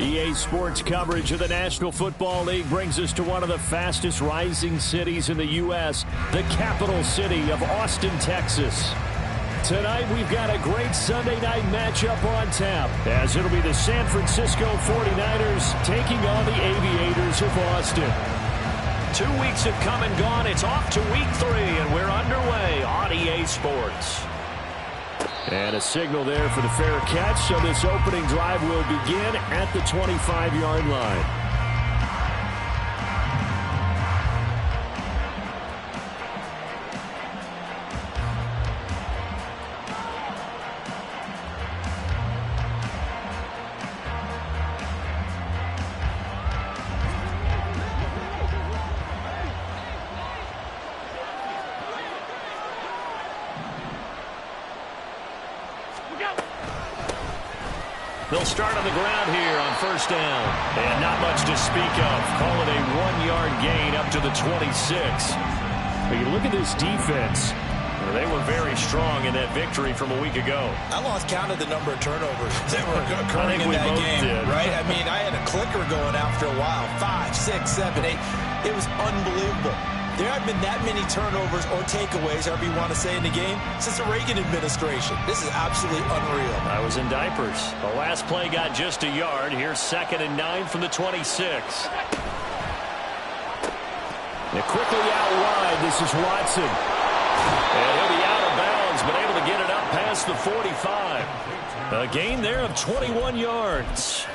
EA Sports coverage of the National Football League brings us to one of the fastest rising cities in the U.S., the capital city of Austin, Texas. Tonight, we've got a great Sunday night matchup on tap, as it'll be the San Francisco 49ers taking on the Aviators of Austin. 2 weeks have come and gone. It's off to week 3, and we're underway on EA Sports. And a signal there for the fair catch, so this opening drive will begin at the 25-yard line. They'll start on the ground here on first down. And not much to speak of. Call it a 1-yard gain up to the 26. But you look at this defense. They were very strong in that victory from a week ago. I lost count of the number of turnovers that were occurring in that game. Right? I mean, I had a clicker going after a while. 5, 6, 7, 8. It was unbelievable. There haven't been that many turnovers or takeaways, however you want to say, in the game since the Reagan administration. This is absolutely unreal. I was in diapers. The last play got just a yard. Here's 2nd and 9 from the 26. And quickly out wide, this is Watson. And he'll be out of bounds, but able to get it up past the 45. A gain there of 21 yards.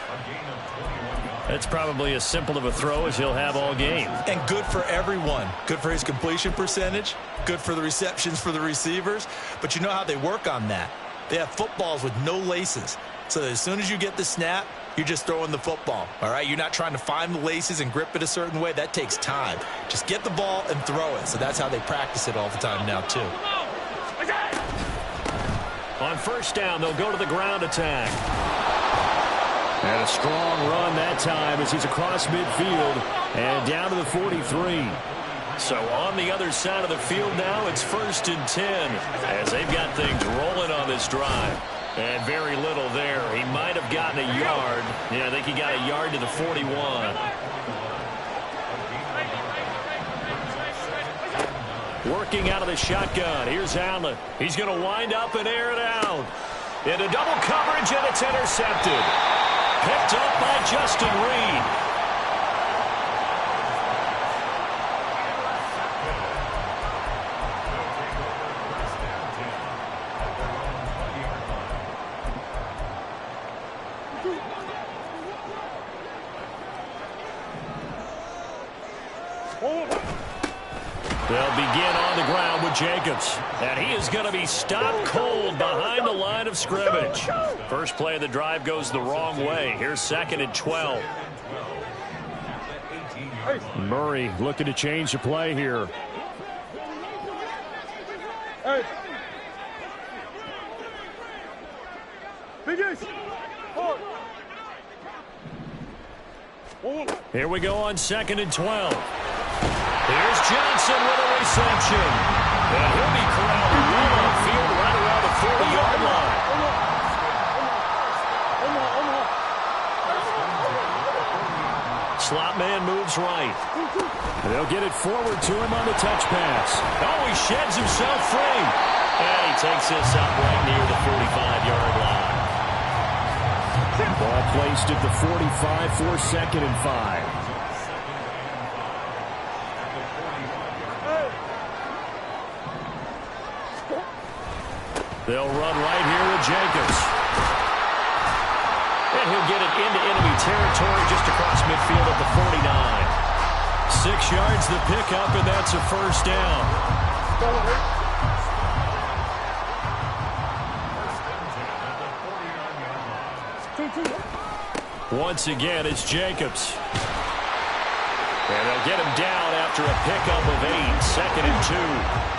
That's probably as simple of a throw as he'll have all game. And good for everyone. Good for his completion percentage. Good for the receptions for the receivers. But you know how they work on that. They have footballs with no laces. So as soon as you get the snap, you're just throwing the football. All right? You're not trying to find the laces and grip it a certain way. That takes time. Just get the ball and throw it. So that's how they practice it all the time now, too. On first down, they'll go to the ground attack. And a strong run that time as he's across midfield and down to the 43. So on the other side of the field now, it's 1st and 10 as they've got things rolling on this drive. And very little there. He might have gotten a yard. Yeah, I think he got a yard to the 41. Working out of the shotgun. Here's Allen. He's going to wind up and air it out. Into double coverage, and it's intercepted. Picked up by Justin Reed. They'll begin on the ground with Jacobs. And he is going to be stopped cold behind the line of scrimmage. First play of the drive goes the wrong way. Here's 2nd and 12. Murray looking to change the play here. Here we go on 2nd and 12. Here's Johnson with a reception. And he'll be corralled right on field right around the 40-yard line. Slot man moves right. They'll get it forward to him on the touch pass. Oh, he sheds himself free. And he takes this up right near the 45-yard line. Ball placed at the 45 for 2nd and 5. They'll run right here with Jacobs. And he'll get it into enemy territory just across midfield at the 49. 6 yards the pickup, and that's a first down. Once again, it's Jacobs. And they'll get him down after a pickup of 8. 2nd and 2.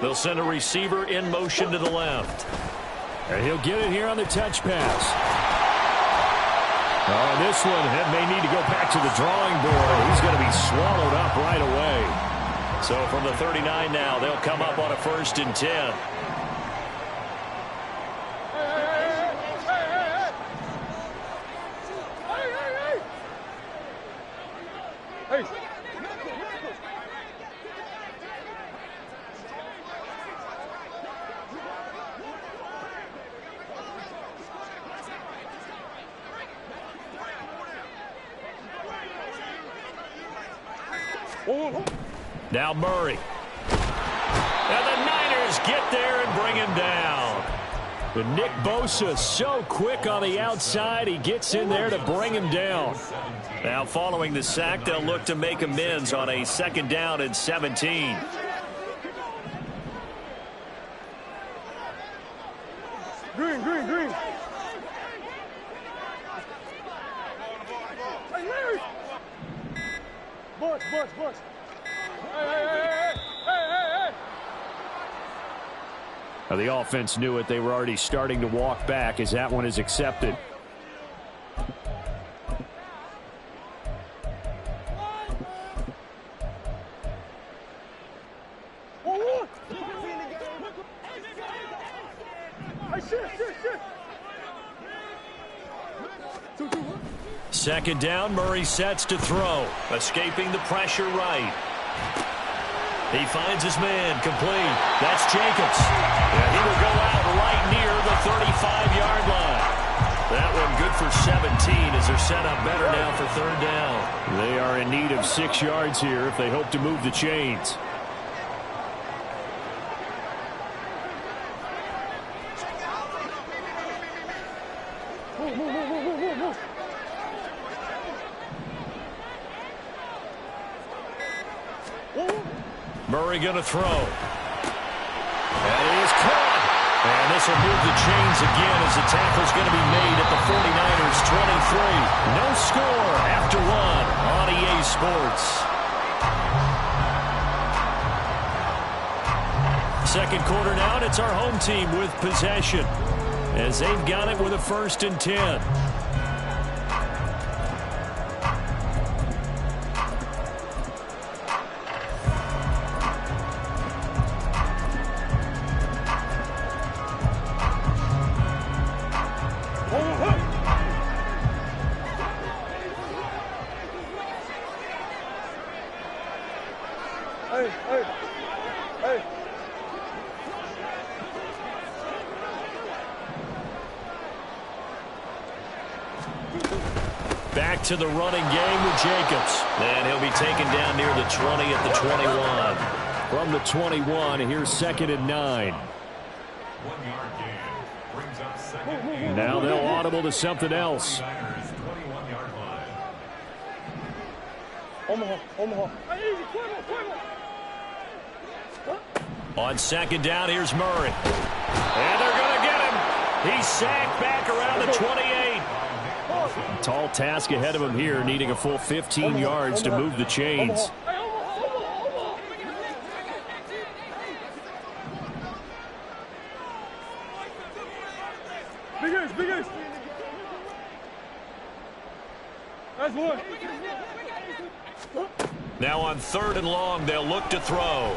They'll send a receiver in motion to the left. And he'll get it here on the touch pass. Oh, this one may need to go back to the drawing board. He's going to be swallowed up right away. So from the 39 now, they'll come up on a 1st and 10. Now Murray. And the Niners get there and bring him down. But Nick Bosa so quick on the outside. He gets in there to bring him down. Now following the sack, they'll look to make amends on a 2nd down and 17. Green. Bush. Hey. Now the offense knew it. They were already starting to walk back as that one is accepted. Second down, Murray sets to throw. Escaping the pressure right. He finds his man, complete. That's Jacobs. And he will go out right near the 35-yard line. That one good for 17 as they're set up better now for 3rd down. They are in need of 6 yards here if they hope to move the chains. Murray going to throw. And he is caught. And this will move the chains again as the tackle's going to be made at the 49ers 23. No score after 1 on EA Sports. Second quarter now, and it's our home team with possession as they've got it with a 1st and 10. Hey. Back to the running game with Jacobs. And he'll be taken down near the 20 at the 21. From the 21, here's 2nd and 9. Now they'll audible to something else. Omaha. On 2nd down, here's Murray. And they're going to get him. He's sacked back around the 28. Tall task ahead of him here, needing a full 15 yards to move the chains. Big Ace. That's one. Now on 3rd and long, they'll look to throw.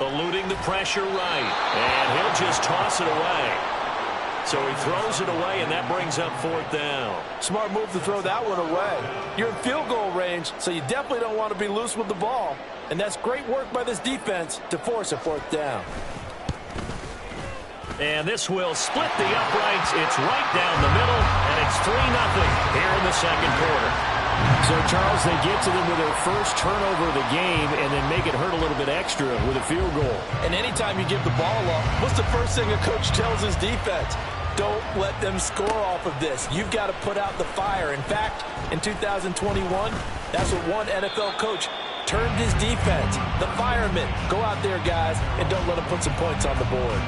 Eluding the pressure right. And he'll just toss it away. So he throws it away, and that brings up 4th down. Smart move to throw that one away. You're in field goal range, so you definitely don't want to be loose with the ball. And that's great work by this defense to force a 4th down. And this will split the uprights. It's right down the middle, and it's 3-0 here in the second quarter. So, Charles, they get to them with their first turnover of the game and then make it hurt a little bit extra with a field goal. And anytime you give the ball up, what's the first thing a coach tells his defense? Don't let them score off of this. You've got to put out the fire. In fact, in 2021, that's what one NFL coach termed his defense. The firemen. Go out there, guys, and don't let them put some points on the board.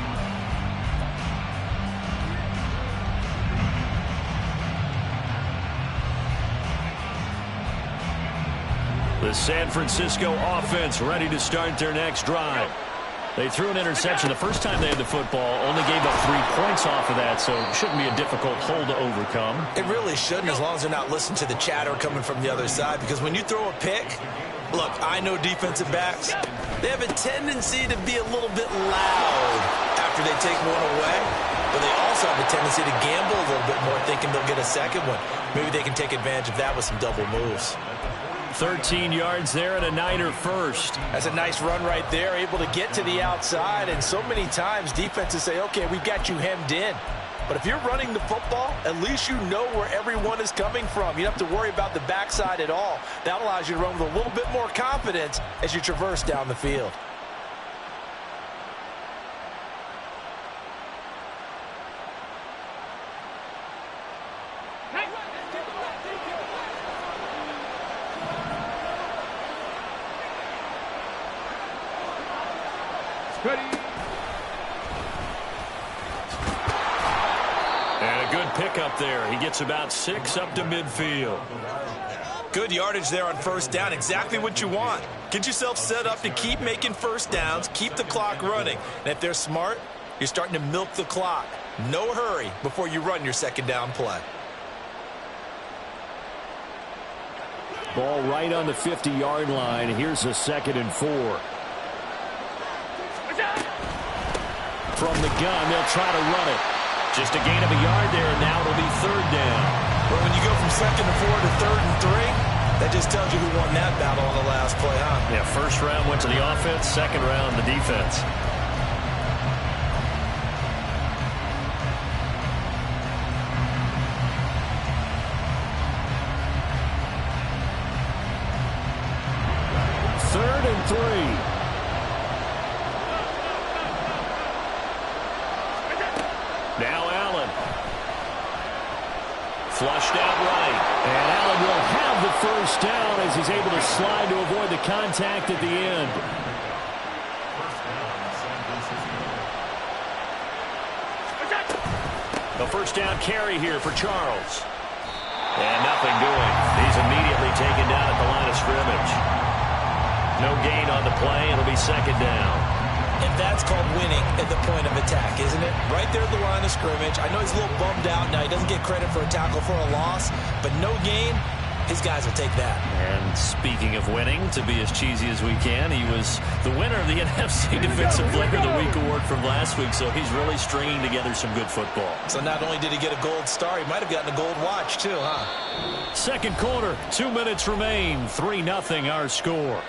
The San Francisco offense ready to start their next drive. They threw an interception the first time they had the football, only gave up 3 points off of that, so it shouldn't be a difficult hole to overcome. It really shouldn't, as long as they're not listening to the chatter coming from the other side, because when you throw a pick, look, I know defensive backs, they have a tendency to be a little bit loud after they take one away, but they also have a tendency to gamble a little bit more, thinking they'll get a second one. Maybe they can take advantage of that with some double moves. 13 yards there and a Niner first. That's a nice run right there, able to get to the outside, and so many times defenses say, okay, we've got you hemmed in. But if you're running the football, at least you know where everyone is coming from. You don't have to worry about the backside at all. That allows you to run with a little bit more confidence as you traverse down the field. Ready. And a good pickup there. He gets about 6 up to midfield. Good yardage there on first down. Exactly what you want. Get yourself set up to keep making first downs, keep the clock running. And if they're smart, you're starting to milk the clock. No hurry before you run your second down play. Ball right on the 50-yard line. Here's a 2nd and 4. From the gun, they'll try to run it. Just a gain of a yard there, and now it'll be 3rd down. Well, when you go from 2nd and 4 to 3rd and 3, that just tells you who won that battle on the last play, huh? Yeah, first round went to the offense, second round the defense. Third and 3. Now Allen. Flushed out right. And Allen will have the first down as he's able to slide to avoid the contact at the end. The first down carry here for Charles. And nothing doing. He's immediately taken down at the line of scrimmage. No gain on the play. It'll be 2nd down. And that's called winning at the point of attack, isn't it? Right there at the line of scrimmage. I know he's a little bummed out now. He doesn't get credit for a tackle for a loss, but no gain, his guys will take that. And speaking of winning, to be as cheesy as we can, he was the winner of the NFC Defensive Player of the Week award from last week, so he's really stringing together some good football. So not only did he get a gold star, he might have gotten a gold watch too, huh? Second quarter, 2 minutes remain. 3-0 our score.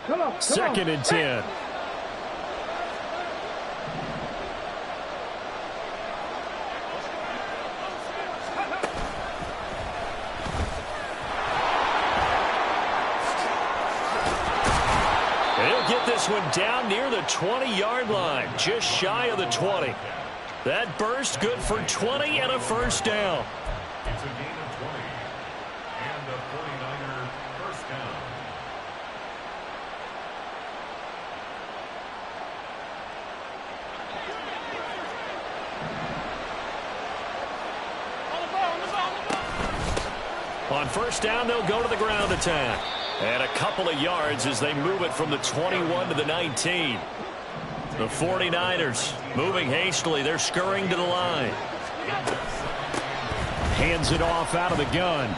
Come on. 2nd and 10. He'll get this one down near the 20-yard line, just shy of the 20. That burst good for 20 and a first down. It's a gain of 20 and a 49er first down. On first down, they'll go to the ground attack. And a couple of yards as they move it from the 21 to the 19. The 49ers moving hastily. They're scurrying to the line. Hands it off out of the gun.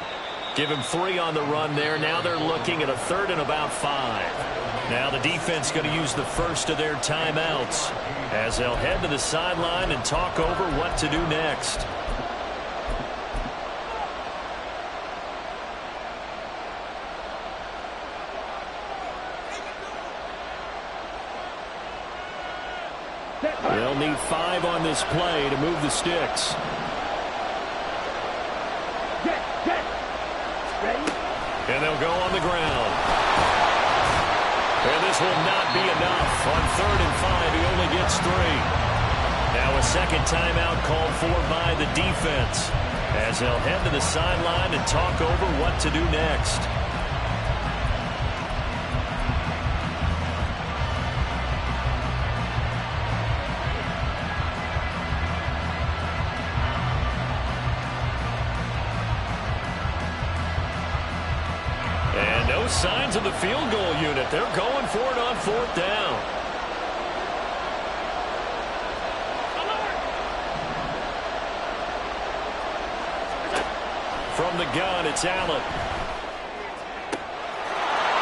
Give him 3 on the run there. Now they're looking at a 3rd and about 5. Now the defense going to use the first of their timeouts as they'll head to the sideline and talk over what to do next. They'll need 5 on this play to move the sticks. And they'll go on the ground. And this will not be enough. On 3rd and 5, he only gets 3. Now a second timeout called for by the defense. as they'll head to the sideline and talk over what to do next. And no signs of the field goal unit. They're going for it on 4th down. From the gun, it's Allen.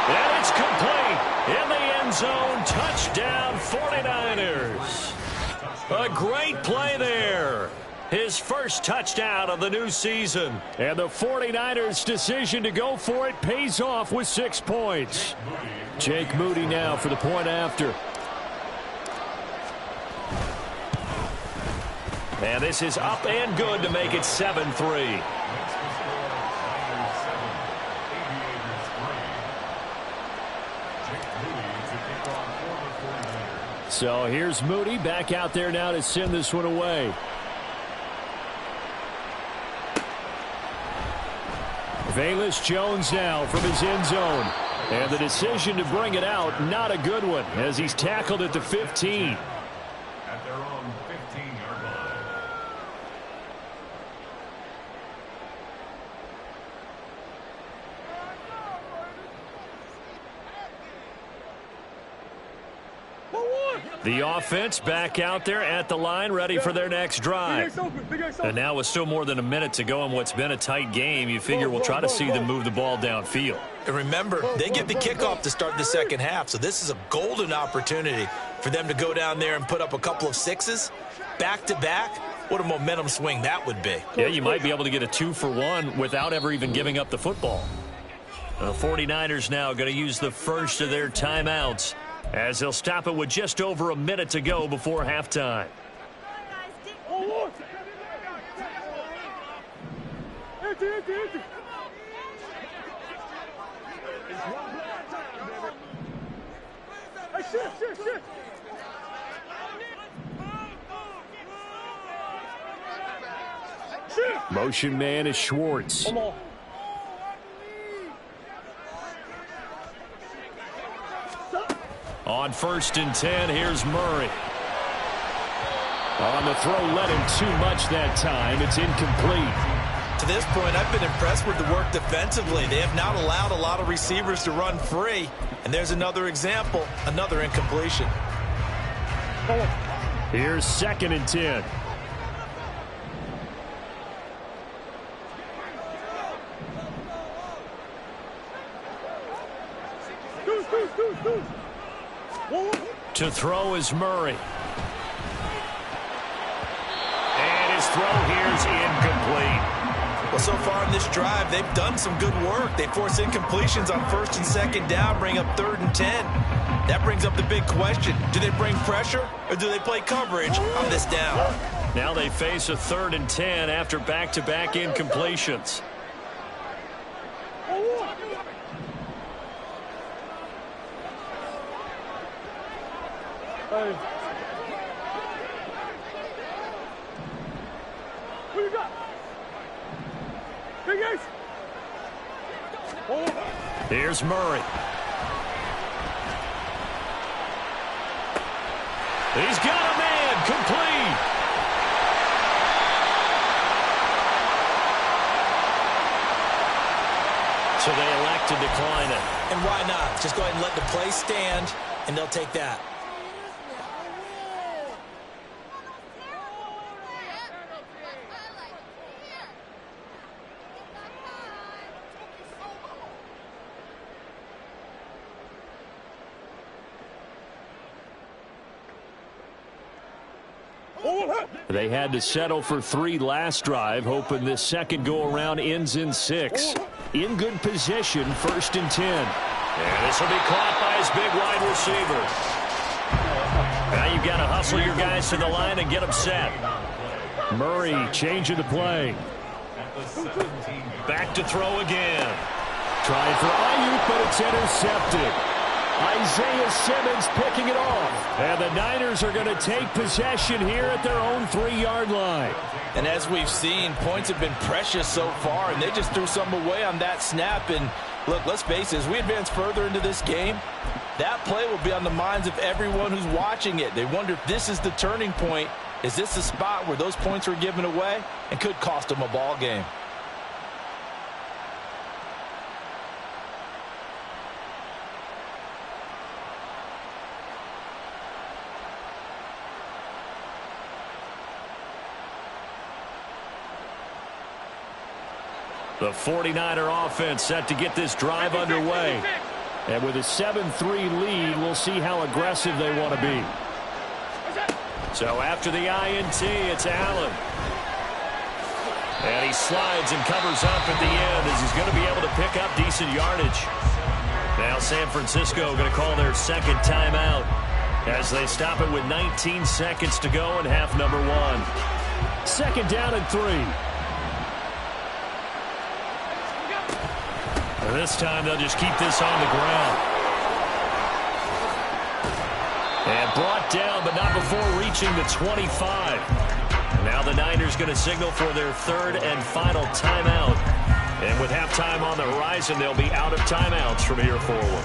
And it's complete. In the end zone, touchdown 49ers. A great play there. His first touchdown of the new season. And the 49ers' decision to go for it pays off with 6 points. Jake Moody now for the point after. And this is up and good to make it 7-3. So here's Moody back out there now to send this one away. Velus Jones now from his end zone. And the decision to bring it out, not a good one, as he's tackled at the 15. At their own 15-yard line. The offense back out there at the line, ready for their next drive. And now with still more than a minute to go in what's been a tight game, you figure we'll try to see them move the ball downfield. And remember, they get the kickoff to start the second half, so this is a golden opportunity for them to go down there and put up a couple of sixes back-to-back. What a momentum swing that would be. Yeah, you might be able to get a 2-for-1 without ever even giving up the football. The 49ers now going to use the first of their timeouts, as they'll stop it with just over a minute to go before halftime. Motion man is Schwartz. On 1st and 10, here's Murray. On the throw, led him too much that time. It's incomplete. To this point, I've been impressed with the work defensively. They have not allowed a lot of receivers to run free. And there's another example, another incompletion. Here's 2nd and 10. To throw is Murray. And his throw here's incomplete. Well, so far in this drive, they've done some good work. They force incompletions on 1st and 2nd down, bring up 3rd and 10. That brings up the big question. Do they bring pressure or do they play coverage on this down? Now they face a 3rd and 10 after back-to-back incompletions. Hey. What you got? Big Ace. Here's Murray. He's got a man, complete. So they elect to decline it. And why not? Just go ahead and let the play stand, and they'll take that. They had to settle for 3 last drive, hoping this second go-around ends in 6. In good position, 1st and 10. And this will be caught by his big wide receiver. Now you've got to hustle your guys to the line and get them set. Murray changing the play. Back to throw again. Trying for Ayuk, but it's intercepted. Isaiah Simmons picking it off. And the Niners are going to take possession here at their own 3-yard line. And as we've seen, points have been precious so far, and they just threw some away on that snap. And look, let's face it, as we advance further into this game, that play will be on the minds of everyone who's watching it. They wonder if this is the turning point. Is this the spot where those points were given away and could cost them a ball game? The 49er offense set to get this drive underway. And with a 7-3 lead, we'll see how aggressive they want to be. So after the INT, it's Allen. And he slides and covers up at the end as he's going to be able to pick up decent yardage. Now San Francisco going to call their second timeout as they stop it with 19 seconds to go in half number 1. Second down and 3. This time they'll just keep this on the ground. And brought down, but not before reaching the 25. Now the Niners going to signal for their third and final timeout. And with halftime on the horizon, they'll be out of timeouts from here forward.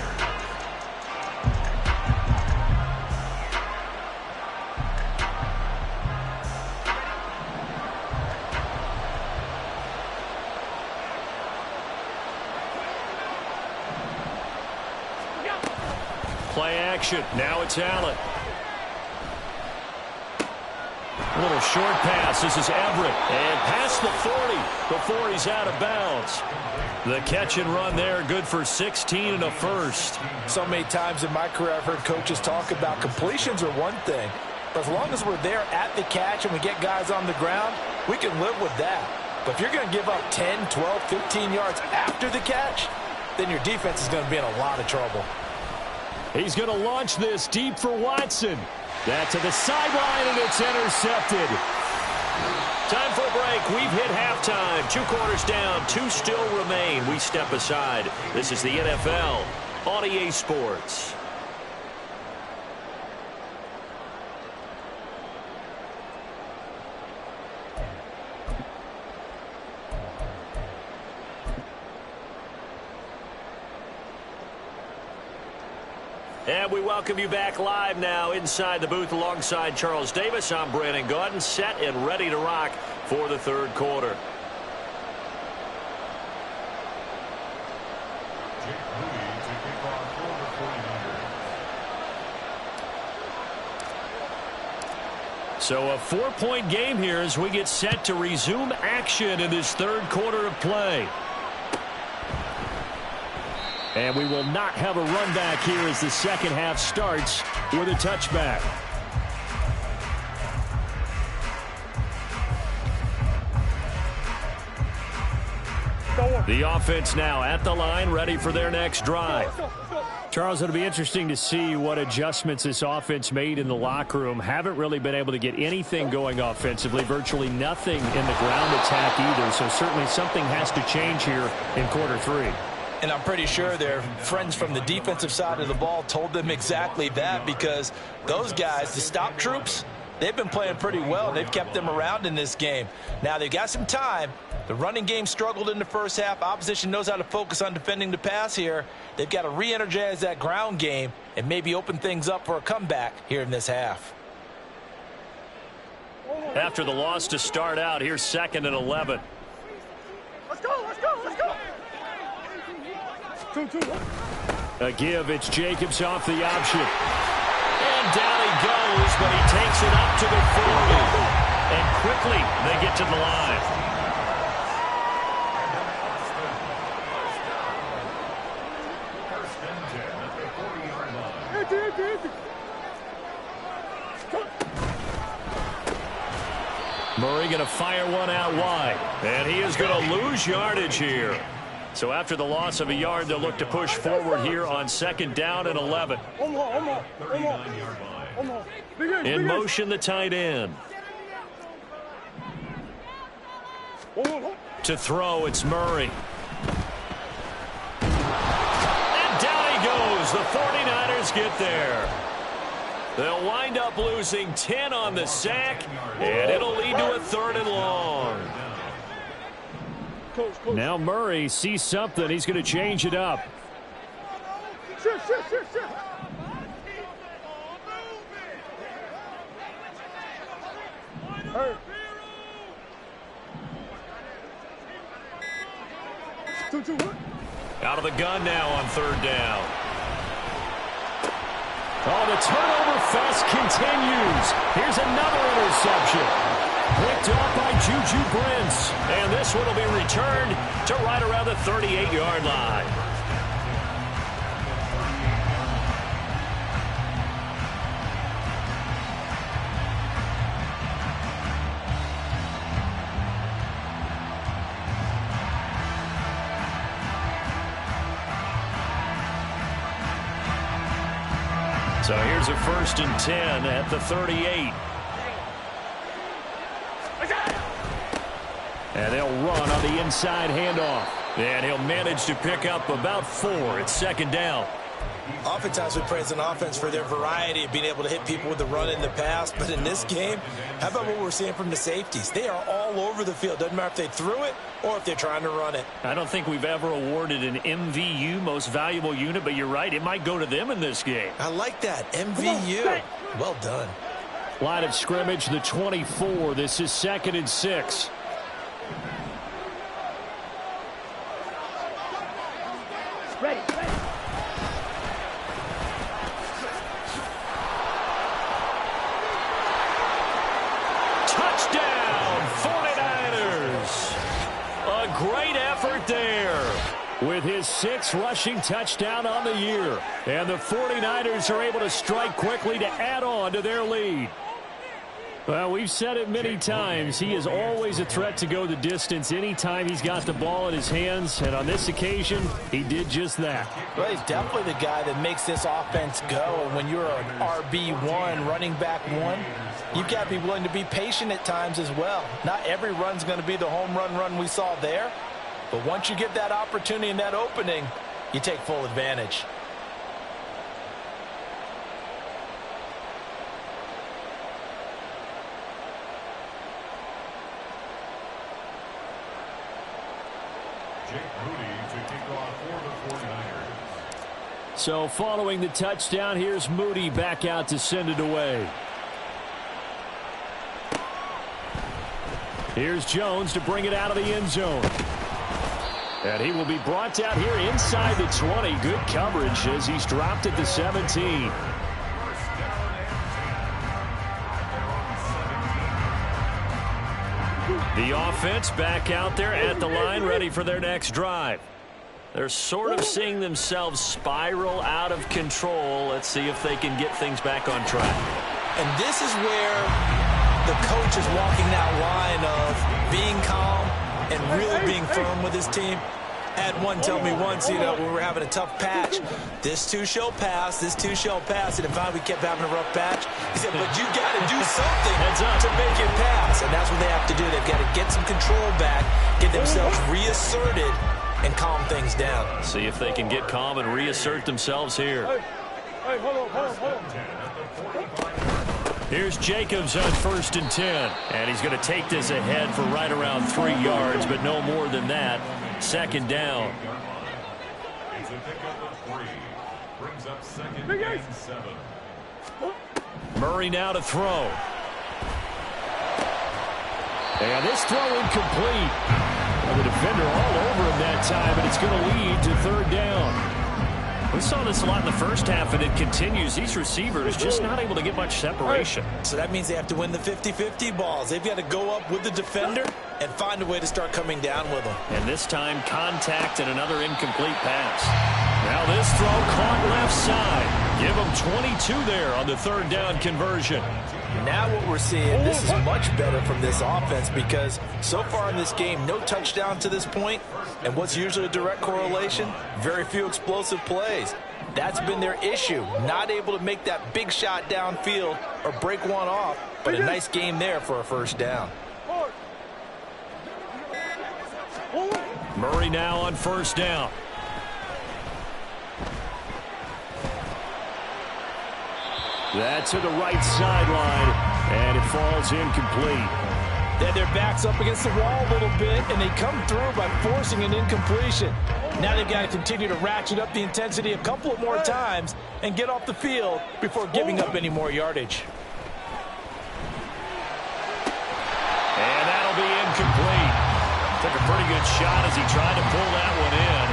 Play action. Now it's Allen. A little short pass. This is Everett. And past the 40 before he's out of bounds. The catch and run there, good for 16 and a first. So many times in my career I've heard coaches talk about completions are one thing. But as long as we're there at the catch and we get guys on the ground, we can live with that. But if you're going to give up 10, 12, 15 yards after the catch, then your defense is going to be in a lot of trouble. He's going to launch this deep for Watson. That to the sideline, and it's intercepted. Time for a break. We've hit halftime. 2 quarters down, 2 still remain. We step aside. This is the NFL on EA Sports. And we welcome you back live now inside the booth alongside Charles Davis. I'm Brandon Gaudin, set and ready to rock for the third quarter. Jake Moody to kick off for the 49ers. So a 4-point game here as we get set to resume action in this third quarter of play. And we will not have a run back here as the second half starts with a touchback. The offense now at the line, ready for their next drive. Charles, it'll be interesting to see what adjustments this offense made in the locker room. Haven't really been able to get anything going offensively, virtually nothing in the ground attack either. So certainly something has to change here in quarter 3. And I'm pretty sure their friends from the defensive side of the ball told them exactly that, because those guys, the stop troops, they've been playing pretty well. They've kept them around in this game. Now they've got some time. The running game struggled in the first half. Opposition knows how to focus on defending the pass here. They've got to re-energize that ground game and maybe open things up for a comeback here in this half. After the loss to start out, here's 2nd and 11. Let's go, let's go, let's go. 2, 2. A give, it's Jacobs off the option. And down he goes, but he takes it up to the 40. And quickly, they get to the line. First and 10 at the 40-yard line. Murray going to fire one out wide. And he is going to lose yardage here. So after the loss of a yard, they'll look to push forward here on 2nd down and 11. 39-yard line. In motion, the tight end. To throw, it's Murray. And down he goes as the 49ers get there. They'll wind up losing 10 on the sack, and it'll lead to a 3rd and long. Now Murray sees something. He's going to change it up. Shift. Hey. 2-1. Out of the gun now on 3rd down. Oh, the turnover fest continues. Here's another interception. Picked off by Juju Brents. And this one will be returned to right around the 38-yard line. So here's a 1st and 10 at the 38. And they'll run on the inside handoff. And he'll manage to pick up about 4 at 2nd down. Oftentimes we praise an offense for their variety of being able to hit people with the run in the pass. But in this game, how about what we're seeing from the safeties? They are all over the field. Doesn't matter if they threw it or if they're trying to run it. I don't think we've ever awarded an MVU, most valuable unit, but you're right. It might go to them in this game. I like that. MVU. Well done. Line of scrimmage, the 24. This is 2nd and 6. Ready. Touchdown, 49ers. A great effort there. With his 6th rushing touchdown on the year. And the 49ers are able to strike quickly to add on to their lead. Well, we've said it many times. He is always a threat to go the distance anytime he's got the ball in his hands. And on this occasion, he did just that. Well, he's definitely the guy that makes this offense go. And when you're an RB1, running back 1, you've got to be willing to be patient at times as well. Not every run's going to be the home run we saw there. But once you get that opportunity and that opening, you take full advantage. Jake Moody to kick off for the 49ers. So following the touchdown, here's Moody back out to send it away. Here's Jones to bring it out of the end zone. And he will be brought down here inside the 20. Good coverage as he's dropped at the 17. The offense back out there at the line, ready for their next drive. They're sort of seeing themselves spiral out of control. Let's see if they can get things back on track. And this is where the coach is walking that line of being calm and really being firm with his team. Had one tell me once, when we were having a tough patch, this too shall pass, this too shall pass. And finally we kept having a rough patch. He said, but you got to do something to make it pass. And that's what they have to do. They've got to get some control back, get themselves reasserted, and calm things down. See if they can get calm and reassert themselves here. Hey, hold on. Here's Jacobs on 1st and 10. And he's going to take this ahead for right around 3 yards, but no more than that. 2nd down. It's a pickup of 3. Brings up 2nd and 7. Murray now to throw. And this throw incomplete. And the defender all over him that time, and it's going to lead to 3rd down. We saw this a lot in the first half, and it continues. These receivers just not able to get much separation. So that means they have to win the 50-50 balls. They've got to go up with the defender and find a way to start coming down with them. And this time, contact and another incomplete pass. Now this throw caught left side. Give them 22 there on the 3rd down conversion. Now what we're seeing, this is much better from this offense because so far in this game, no touchdown to this point. And what's usually a direct correlation? Very few explosive plays. That's been their issue. Not able to make that big shot downfield or break one off. But a nice game there for a 1st down. Murray now on 1st down. That to the right sideline, and it falls incomplete. They had their backs up against the wall a little bit, and they come through by forcing an incompletion. Now they've got to continue to ratchet up the intensity a couple of more times and get off the field before giving up any more yardage. And that'll be incomplete. Took a pretty good shot as he tried to pull that one in.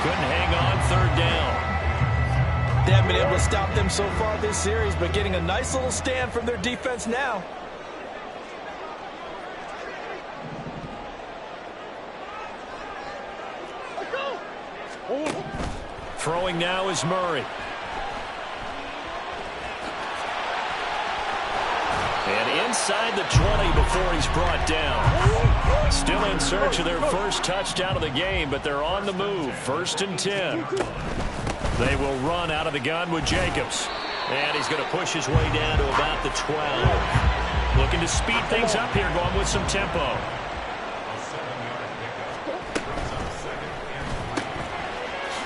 Couldn't hang on, third down. They haven't been able to stop them so far this series, but getting a nice little stand from their defense now. Throwing now is Murray. And inside the 20 before he's brought down. Still in search of their first touchdown of the game, but they're on the move. 1st and 10. They will run out of the gun with Jacobs. And he's going to push his way down to about the 12. Looking to speed things up here, going with some tempo.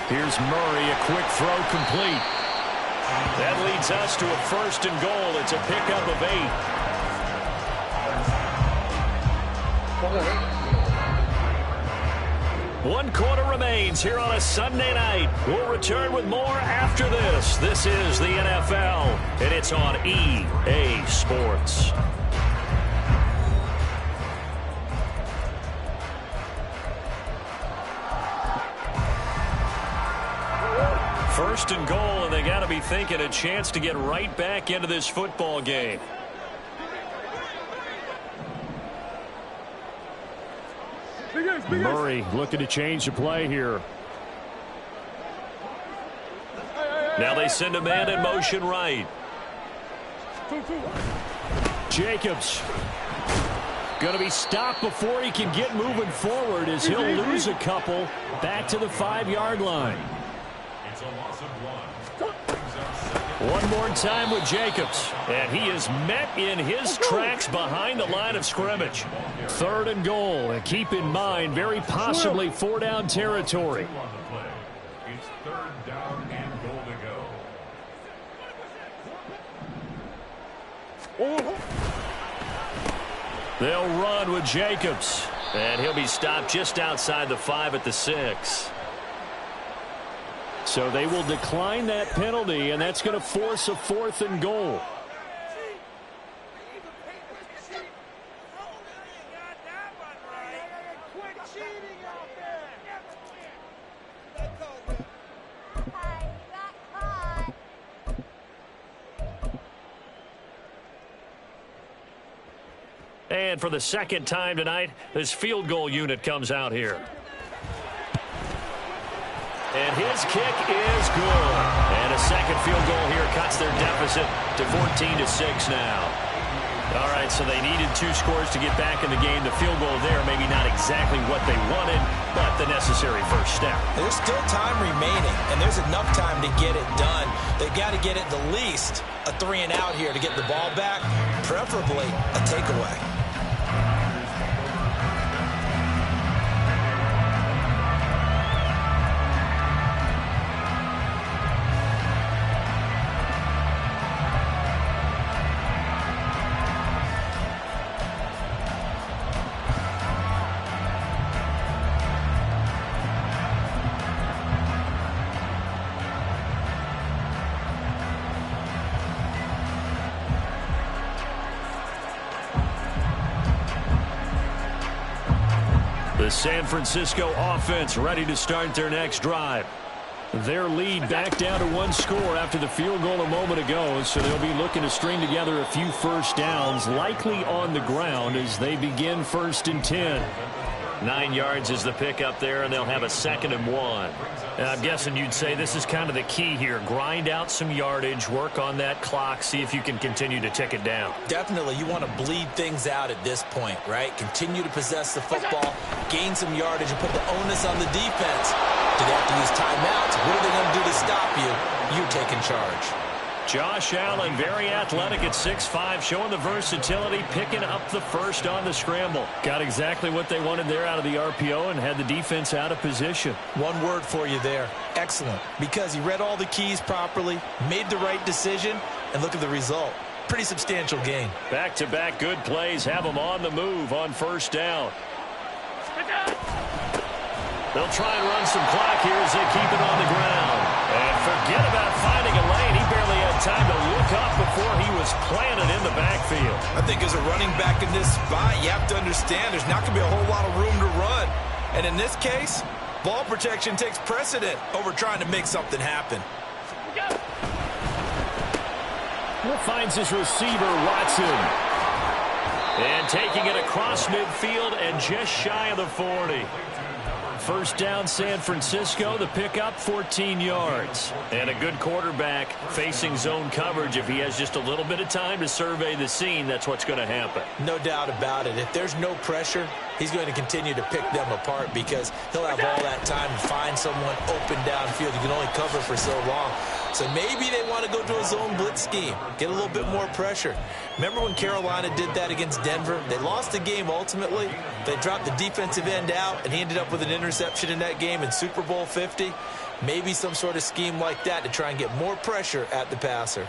Here's Murray, a quick throw complete. That leads us to a 1st and goal. It's a pickup of 8. 1 quarter remains here on a Sunday night. We'll return with more after this. This is the NFL, and it's on EA Sports. First and goal, and they got to be thinking a chance to get right back into this football game. Murray looking to change the play here. Now they send a man in motion right. Jacobs going to be stopped before he can get moving forward as he'll lose a couple back to the 5-yard line. It's a loss of 1. One more time with Jacobs, and he is met in his tracks behind the line of scrimmage. 3rd and goal, and keep in mind, very possibly 4-down territory. It's 3rd down and goal to go. They'll run with Jacobs, and he'll be stopped just outside the 5 at the 6. So they will decline that penalty, and that's going to force a 4th and goal. And for the 2nd time tonight, this field goal unit comes out here. And his kick is good. And a 2nd field goal here cuts their deficit to 14-6 now. All right, so they needed 2 scores to get back in the game. The field goal there, maybe not exactly what they wanted, but the necessary first step. There's still time remaining, and there's enough time to get it done. They've got to get it the least a 3-and-out here to get the ball back, preferably a takeaway. The San Francisco offense ready to start their next drive. Their lead back down to 1 score after the field goal a moment ago, so they'll be looking to string together a few first downs, likely on the ground as they begin 1st and 10. 9 yards is the pickup there, and they'll have a 2nd and 1. And I'm guessing you'd say this is kind of the key here. Grind out some yardage, work on that clock, see if you can continue to tick it down. Definitely, you want to bleed things out at this point, right? Continue to possess the football, gain some yardage, and put the onus on the defense. Do they have to use timeouts? What are they going to do to stop you? You taking charge. Josh Allen, very athletic at 6'5", showing the versatility, picking up the first on the scramble. Got exactly what they wanted there out of the RPO and had the defense out of position. One word for you there, excellent, because he read all the keys properly, made the right decision, and look at the result. Pretty substantial gain. Back-to-back good plays have them on the move on first down. They'll try and run some clock here as they keep it on the ground. And forget about finding a lane. He barely had time to look up before he was planted in the backfield. I think as a running back in this spot, you have to understand there's not going to be a whole lot of room to run. And in this case, ball protection takes precedent over trying to make something happen. Finds his receiver, Watson. And taking it across midfield and just shy of the 40. First down, San Francisco. The pickup, 14 yards. And a good quarterback facing zone coverage. If he has just a little bit of time to survey the scene, that's what's going to happen. No doubt about it. If there's no pressure, he's going to continue to pick them apart because he'll have all that time to find someone open downfield. He can only cover for so long. So maybe they want to go to a zone blitz scheme, get a little bit more pressure. Remember when Carolina did that against Denver? They lost the game ultimately. They dropped the defensive end out, and he ended up with an interception in that game in Super Bowl 50. Maybe some sort of scheme like that to try and get more pressure at the passer.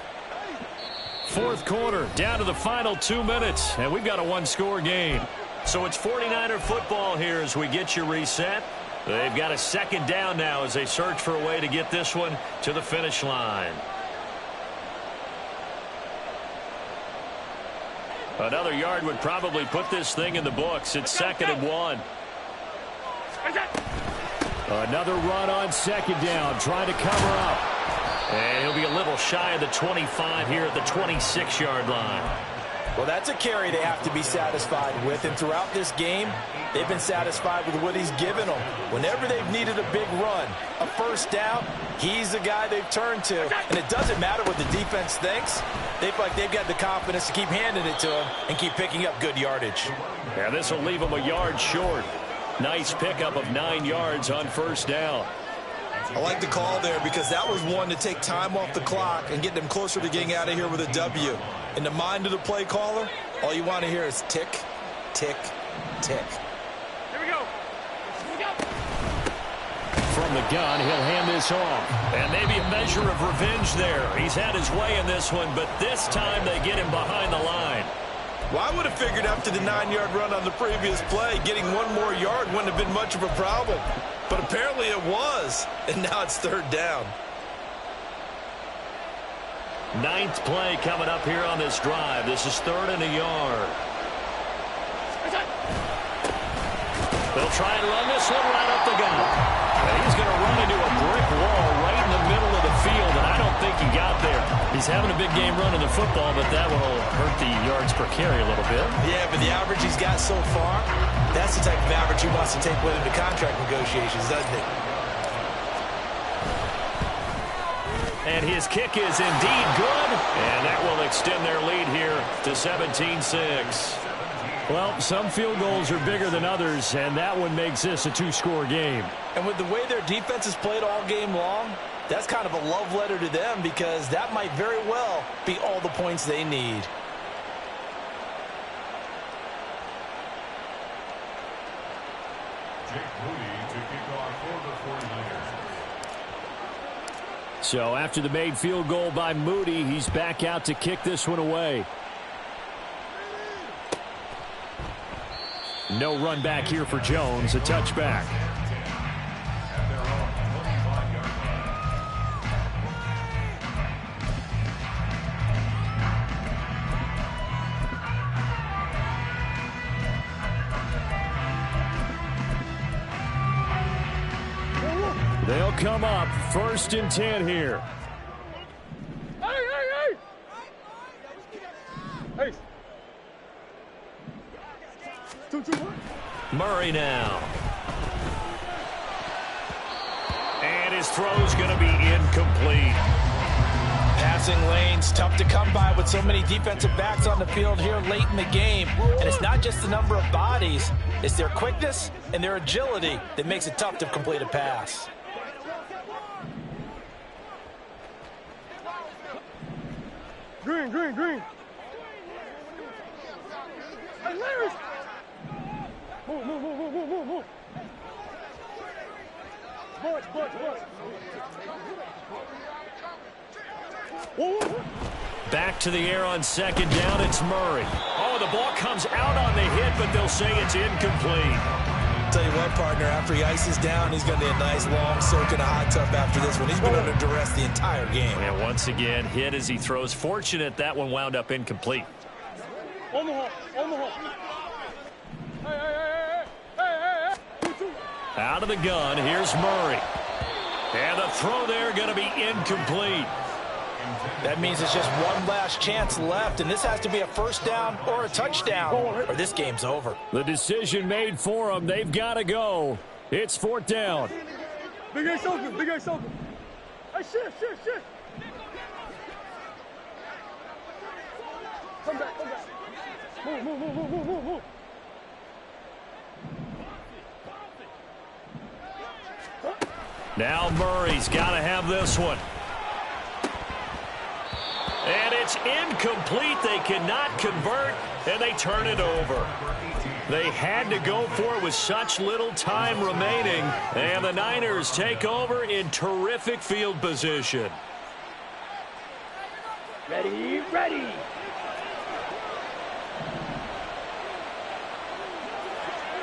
Fourth quarter, down to the final 2 minutes, and we've got a one-score game. So it's 49er football here as we get you reset. They've got a second down now as they search for a way to get this one to the finish line. Another yard would probably put this thing in the books. It's 2nd and 1. Another run on second down, trying to cover up. And he'll be a little shy of the 25 here at the 26-yard line. Well, that's a carry they have to be satisfied with, and throughout this game, they've been satisfied with what he's given them. Whenever they've needed a big run, a first down, he's the guy they've turned to. And it doesn't matter what the defense thinks. They feel like they've got the confidence to keep handing it to him and keep picking up good yardage. Yeah, this will leave him a yard short. Nice pickup of 9 yards on first down. I like the call there because that was one to take time off the clock and get them closer to getting out of here with a W. In the mind of the play caller, all you want to hear is tick, tick, tick. Here we go. Here we go. From the gun, he'll hand this off. And maybe a measure of revenge there. He's had his way in this one, but this time they get him behind the line. Well, I would have figured after the 9-yard run on the previous play, getting one more yard wouldn't have been much of a problem. But apparently it was, and now it's 3rd down. 9th play coming up here on this drive. This is 3rd and a yard. They'll try and run this one right up the gut. And he's going to run into a brick wall right in the middle of the field, and I don't think he got there. He's having a big game running the football, but that will hurt the yards per carry a little bit. Yeah, but the average he's got so far, that's the type of average he wants to take with him to contract negotiations, doesn't he? And his kick is indeed good, and that will extend their lead here to 17-6. Well, some field goals are bigger than others, and that one makes this a 2-score game. And with the way their defense has played all game long, that's kind of a love letter to them because that might very well be all the points they need. Jake Moody to kick off for the 49ers. So after the made field goal by Moody, he's back out to kick this one away. No run back here for Jones, a touchback. At their own 25-yard line. They'll come up 1st and 10 here. Hey, hey, hey! Hey! 2-2-1. Murray now. And his throw's going to be incomplete. Passing lanes, tough to come by with so many defensive backs on the field here late in the game. And it's not just the number of bodies, it's their quickness and their agility that makes it tough to complete a pass. Green, green, green. Hey, Larry! Move, move, move, move, move, move, move. Bunch. Whoa, whoa, whoa. Back to the air on second down. It's Murray. Oh, the ball comes out on the hit, but they'll say it's incomplete. Tell you what, partner, after he ices down, he's going to need a nice long soak in a hot tub after this one. He's been under duress the entire game. And once again, hit as he throws. Fortunate that one wound up incomplete. Out of the gun, here's Murray. And the throw there going to be incomplete. That means it's just one last chance left, and this has to be a first down or a touchdown, or this game's over. The decision made for them. They've got to go. It's fourth down. Big ass open, big ass open. Hey, shift. Come back. Move. Now Murray's got to have this one. And it's incomplete. They cannot convert, and they turn it over. They had to go for it with such little time remaining, and the Niners take over in terrific field position. Ready.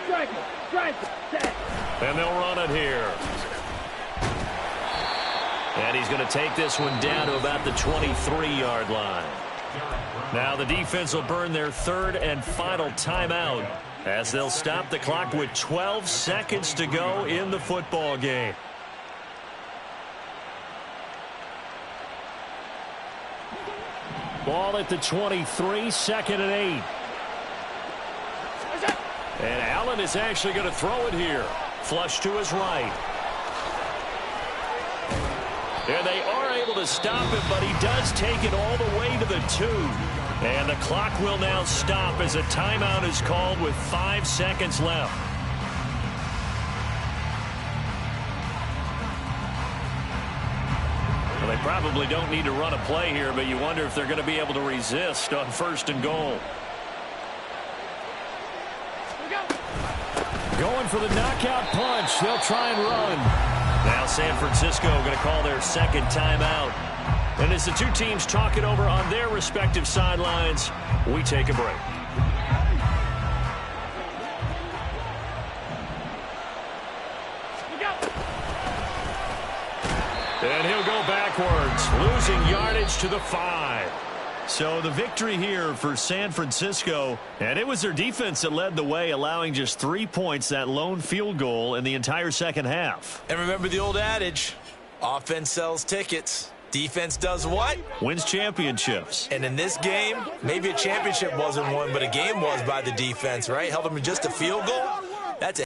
Strike, set. And they'll run it here. And he's going to take this one down to about the 23-yard line. Now the defense will burn their third and final timeout as they'll stop the clock with 12 seconds to go in the football game. Ball at the 23, second and 8. And Allen is actually going to throw it here. Flush to his right. And they are able to stop him, but he does take it all the way to the 2. And the clock will now stop as a timeout is called with 5 seconds left. Well, they probably don't need to run a play here, but you wonder if they're going to be able to resist on first and goal. Going for the knockout punch. They'll try and run. Now San Francisco going to call their second timeout. And as the two teams talk it over on their respective sidelines, we take a break. And he'll go backwards, losing yardage to the 5. So the victory here for San Francisco, and it was their defense that led the way, allowing just 3 points, that lone field goal in the entire second half. And remember the old adage, offense sells tickets. Defense does what? Wins championships. And in this game, maybe a championship wasn't won, but a game was by the defense, right? Held them to just a field goal.